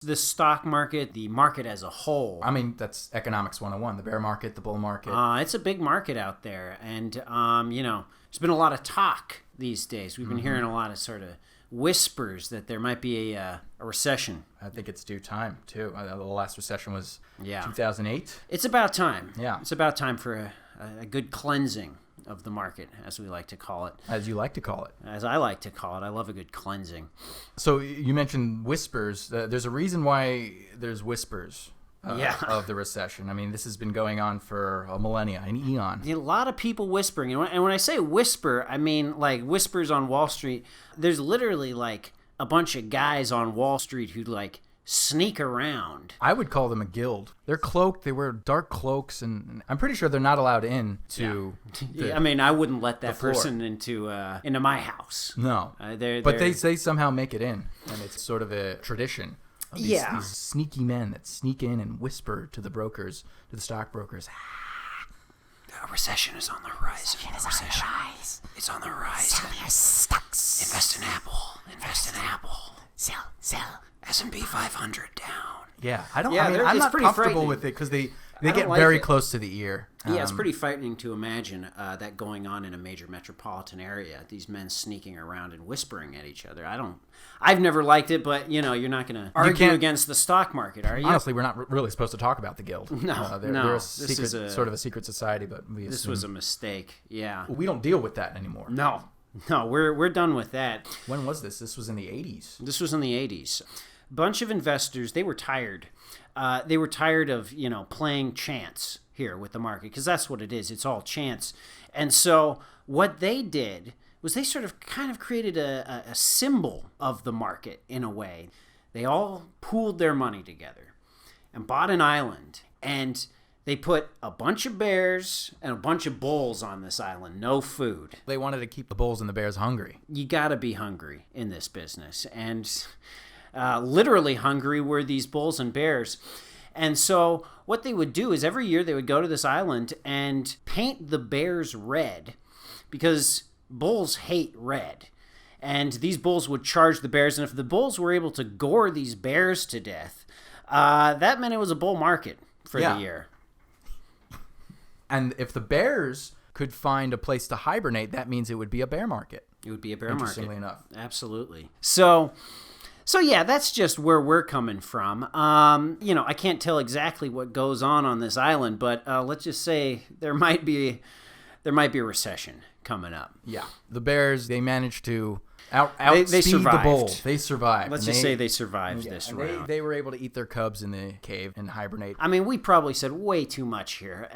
The stock market, the market as a whole. I mean, that's economics 101, the bear market, the bull market. It's a big market out there. And, there's been a lot of talk these days. We've been hearing a lot of sort of whispers that there might be a recession. I think it's due time, too. The last recession was 2008. 2008. It's about time. Yeah. It's about time for a good cleansing of the market, as we like to call it. As you like to call it. As I like to call it. I love a good cleansing. So you mentioned whispers. There's a reason why there's whispers of the recession. I mean, this has been going on for a millennia, an eon. A lot of people whispering. And when I say whisper, I mean like whispers on Wall Street. There's literally like a bunch of guys on Wall Street who like sneak around. I would call them a guild. They're cloaked. They wear dark cloaks, and I'm pretty sure they're not allowed in to. I mean, I wouldn't let that person into my house. No, but they somehow make it in, and it's sort of a tradition. These sneaky men that sneak in and whisper to the brokers, to the stockbrokers. A recession is on the horizon. It's on the horizon. Sell your stocks. Invest in Apple. Sell. S&P 500 down. Yeah, I'm not comfortable with it because they get very close to the ear. Yeah, it's pretty frightening to imagine that going on in a major metropolitan area. These men sneaking around and whispering at each other. I've never liked it, but you're not going to argue against the stock market, are you? Honestly, we're not really supposed to talk about the guild. No, they're sort of a secret society, but this was a mistake. Yeah, we don't deal with that anymore. No, we're done with that. When was this? This was in the 80s. This was in the 80s. Bunch of investors, they were tired. They were tired of, playing chance here with the market, because that's what it is. It's all chance. And so what they did was they sort of kind of created a symbol of the market in a way. They all pooled their money together and bought an island, and they put a bunch of bears and a bunch of bulls on this island. No food. They wanted to keep the bulls and the bears hungry. You got to be hungry in this business. And literally hungry were these bulls and bears. And so what they would do is every year they would go to this island and paint the bears red, because bulls hate red. And these bulls would charge the bears. And if the bulls were able to gore these bears to death, that meant it was a bull market for the year. And if the bears could find a place to hibernate, that means it would be a bear market. It would be a bear market. Interestingly enough. Absolutely. So yeah, that's just where we're coming from. I can't tell exactly what goes on this island, but let's just say there might be a recession coming up. Yeah, the bears, they managed to outspeed the bulls. They survived. Let's just say they survived this round. They were able to eat their cubs in the cave and hibernate. I mean, we probably said way too much here.